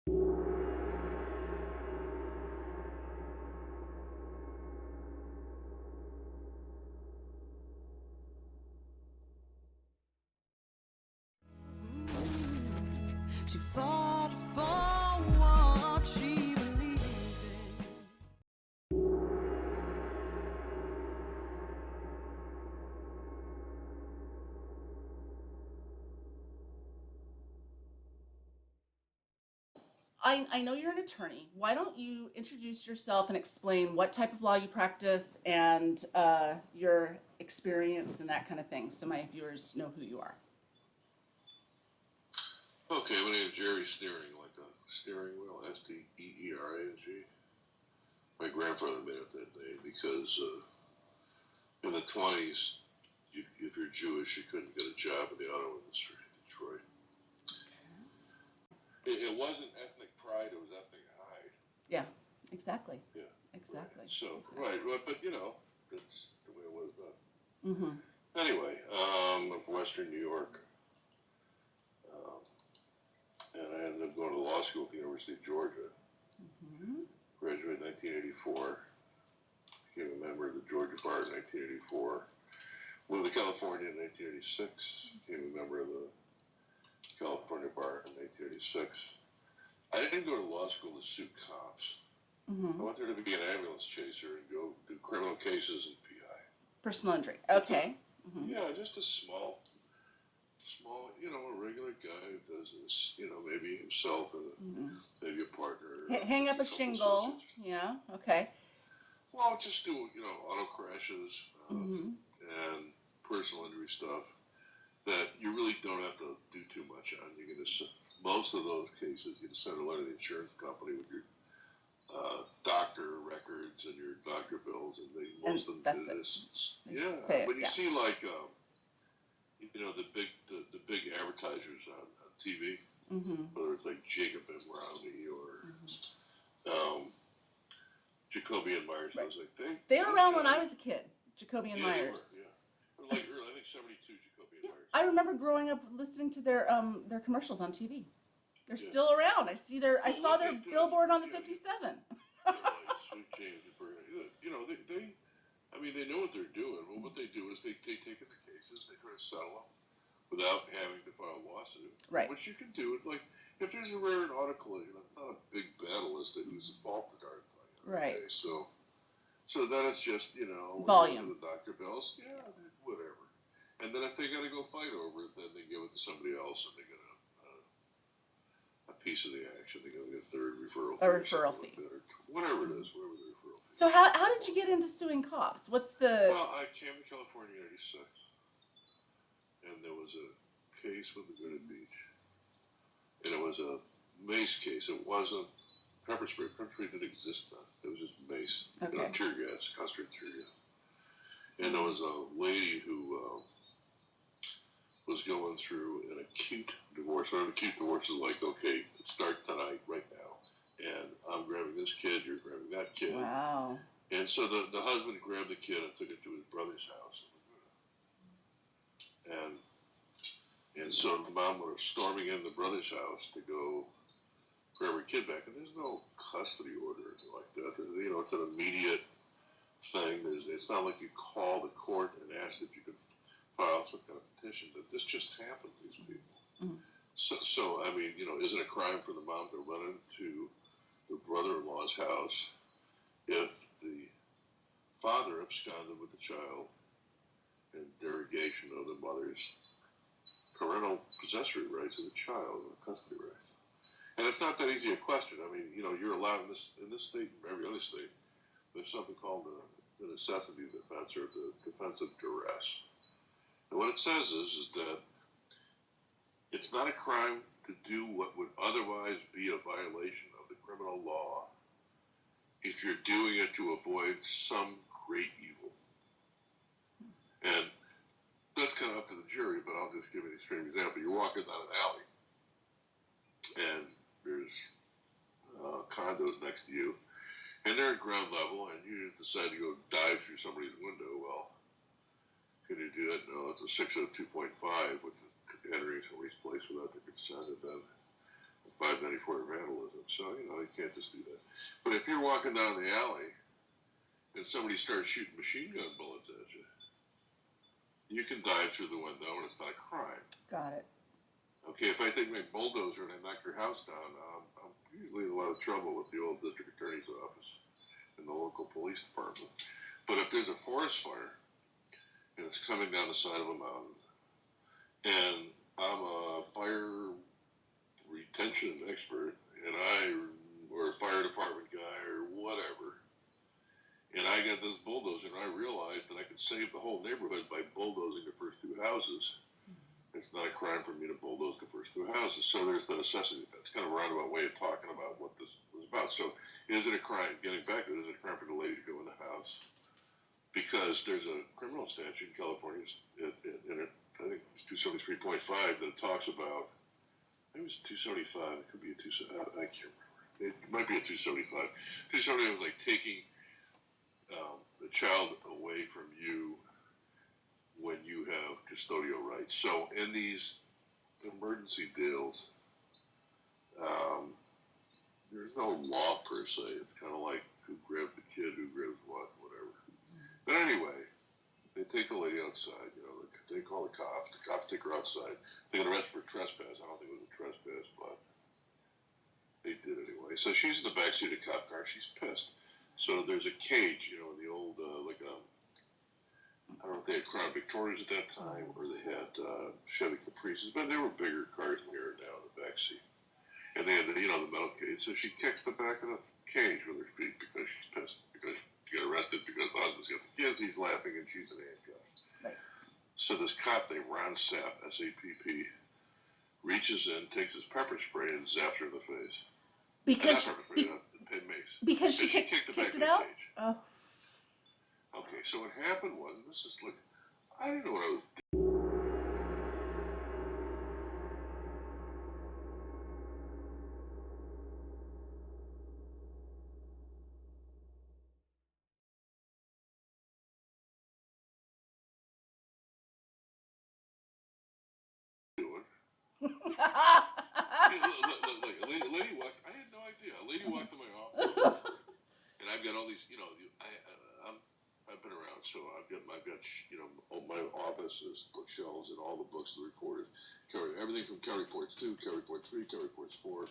She fought for what she believed in. I know you're an attorney. Why don't you introduce yourself and explain what type of law you practice and your experience and that kind of thing, so my viewers know who you are. Okay, my name is Jerry Steering, like a steering wheel, S-T-E-E-R-I-N-G. My grandfather made up that name because in the 20s, if you're Jewish, you couldn't get a job in the auto industry in Detroit. It wasn't ethnic pride, it was ethnic hide. Yeah, exactly. Yeah. Exactly. Right. So, exactly. right, but you know, that's the way it was then. Mm-hmm. Anyway, I'm from Western New York. And I ended up going to law school at the University of Georgia. Mm-hmm. Graduated in 1984. Became a member of the Georgia Bar in 1984. Moved to California in 1986. Became a member of the California Bar in 1986. I didn't go to law school to sue cops. Mm-hmm. I went there to be an ambulance chaser and go do criminal cases and PI. Personal injury. Okay. Mm-hmm. Yeah, just a small, a regular guy who does this, maybe himself and maybe a partner. Hang up a shingle. Associates. Yeah. Okay. Well, just do, auto crashes and personal injury stuff that you really don't have to do too much on. You can just, most of those cases, you just send a letter to the insurance company with your doctor records and your doctor bills, and most of them do this. Yeah, when you see like, the big advertisers on TV, whether it's like Jacob and Brownie or Jacoby and Myers, right. Those like they were around when I was a kid. Jacoby and Myers. They were, like early, I think 72. Jacoby and Myers. I remember growing up listening to their commercials on TV. They're still around. I saw their billboard on the 57. Like Sweet James and Burger. They know what they're doing. Well, what they do is they take in the cases, they try to settle them without having to file a lawsuit. Right. Which you can do. It's like, if there's a rare and auto collision, it's not a big battle as to who's at fault the darn thing. Right. Okay, so then it's just, volume. The doctor bills, whatever. And then if they got to go fight over it, then they give it to somebody else and they get a piece of the action. They get a third referral fee. A referral fee. Whatever it is, whatever the referral fee. So how did you get into suing cops? What's the... Well, I came to California in 86. And there was a case with Laguna Beach. And it was a mace case. It wasn't pepper spray. Pepper spray didn't exist then. It was just mace. Okay. Tear gas, concentrated tear gas. And there was a lady who was going through an acute divorce. An acute divorce is like, okay, start tonight, right now. And I'm grabbing this kid, you're grabbing that kid. Wow. And so the husband grabbed the kid and took it to his brother's house. And so the mom was storming in the brother's house to go grab her kid back. And there's no custody order or anything like that. It's an immediate thing. It's not like you call the court and ask if you could file some kind of petition. But this just happened to these people. Mm-hmm. So is it a crime for the mom to run into the brother-in-law's house if the father absconded with the child in derogation of the mother's parental possessory rights of the child and custody rights? And it's not that easy a question. You're allowed in this state and every other state, there's something called the necessity defense or the defense of duress. And what it says is that it's not a crime to do what would otherwise be a violation of the criminal law if you're doing it to avoid some great evil. And that's kind of up to the jury, but I'll just give you an extreme example. You're walking down an alley, and there's condos next to you, and they're at ground level, and you just decide to go dive through somebody's window. Well, can you do that? No, it's a 602.5, which is entering somebody's place without their consent, and then 594 vandalism. can't just do that. But if you're walking down the alley and somebody starts shooting machine gun bullets at you, you can dive through the window and it's not a crime. Got it. Okay, if I take my bulldozer and I knock your house down, I'm usually in a lot of trouble with the old district attorney's office and the local police department. But if there's a forest fire and it's coming down the side of a mountain, and I'm a fire retention expert, or a fire department guy, or whatever, and I got this bulldozer, and I realized that I could save the whole neighborhood by bulldozing the first two houses. It's not a crime for me to bulldoze the first two houses. So there's the necessity. That's kind of a roundabout way of talking about what this was about. So is it a crime? Getting back to it, is it a crime for the lady to go in the house? Because there's a criminal statute in California, I think it's 273.5, that it talks about. I think it was 275. It could be a 275. I can't remember. It might be a 275. 275 was like taking the child away from you when you have custodial rights. So in these emergency deals, there's no law per se. It's kind of like who grabs the kid, who grabs what, whatever. But anyway, they take the lady outside. They call the cops. The cops take her outside. They get arrested for trespass. I don't think it was a trespass, but they did anyway. So she's in the backseat of a cop car. She's pissed. So there's a cage, the old, I don't know if they had Crown Victorias at that time, or they had Chevy Caprices, but they were bigger cars than they are now in the backseat. And they had the metal cage. So she kicks the back of the cage with her feet because she's pissed. Because she got arrested because the husband's got the kids, he's laughing, and she's in handcuffs. Right. So this cop named Ron Sapp, S-A-P-P, reaches in, takes his pepper spray, and zaps her in the face. Because mace. Because she kicked it out? Oh. Okay, so what happened was, and this is like, I didn't know what I was doing. Look, a lady walked, I had no idea. A lady walked in my office, and I've got all these, I've been around, so I've got, my office is bookshelves and all the books of the reporters. Everything from Cal Reports 2, Cal Report 3, Cal Reports 4,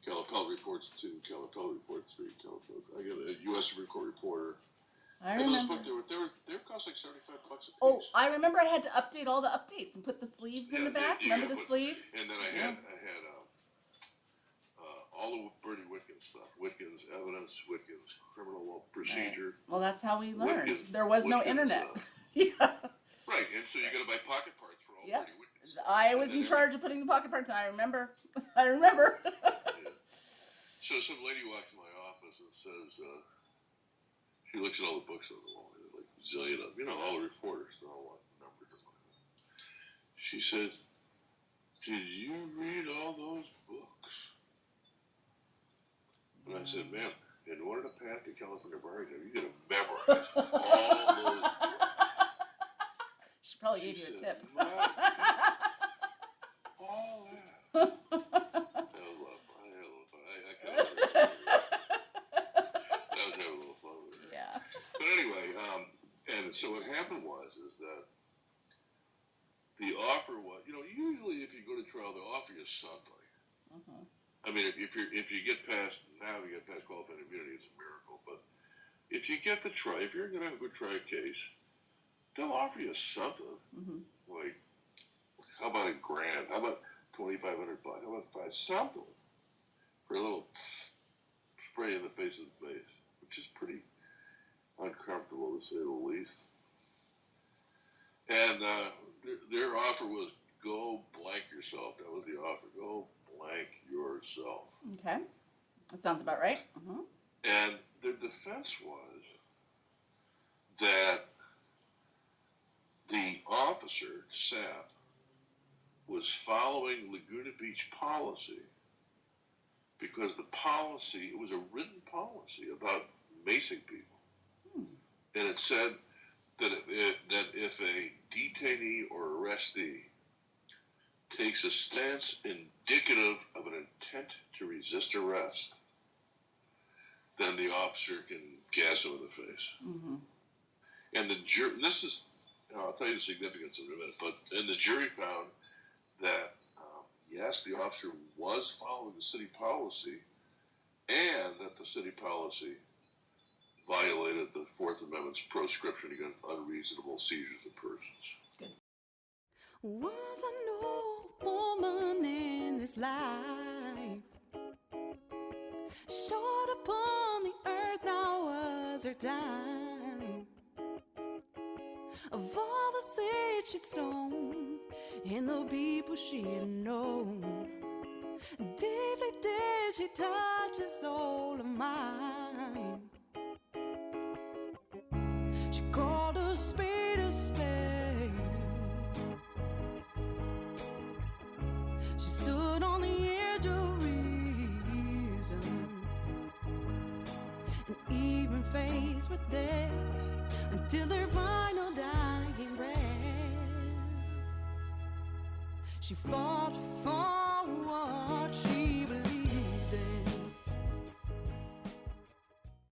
Cal Appellate Reports 2, Cal Appellate Reports 3, I got a U.S. Supreme Court reporter. I and remember. Those books, they were cost like $75 a piece. Oh, I remember I had to update all the updates and put the sleeves in the back. Remember the sleeves? And then I had all the Bernie Witkins stuff. Witkins evidence, Witkins criminal law procedure. Right. Well, that's how we learned. Witkins, there was no internet. Yeah. Right, and so you got to buy pocket parts for all Bernie Witkins. I was in charge of putting the pocket parts in. I remember. Yeah. So some lady walks in my office and says, she looks at all the books on the wall, like a zillion of them, all the reporters, they all want numbers and like that. She says, did you read all those books? And I said, ma'am, in order to pass the California bar exam, you got to memorize all those books. She probably gave you a tip. All that. That was a lot of fun. I had a little fun. I was having a little fun with it. Yeah. But anyway, and so what happened was that the offer was, usually if you go to trial, they'll offer you something. Uh-huh. I mean, if you get past qualified immunity, it's a miracle. But if you get the try, if you're going to have a good try case, they'll offer you something. Mm-hmm. Like, how about $1,000? How about $2,500? How about something for a little spray in the face of the face, which is pretty uncomfortable to say the least. And their offer was go blank yourself. That was the offer. Go blank yourself. Okay. That sounds about right. Mm-hmm. And their defense was that the officer, Sapp, was following Laguna Beach policy because the policy, it was a written policy about macing people. And it said that if a detainee or arrestee takes a stance indicative of an intent to resist arrest, then the officer can gas him in the face. Mm-hmm. And the jury, this is, I'll tell you the significance of it in a minute, but and the jury found that, yes, the officer was following the city policy, and that the city policy violated the Fourth Amendment's proscription against unreasonable seizures of persons. Good. Was I no woman in this life? Short upon the earth now was her time. Of all the seeds she'd sown, and the people she had known, deeply did she touch the soul of mine. She called a spade a spade. She stood on the edge of reason, and even faced with death until her final dying breath. She fought for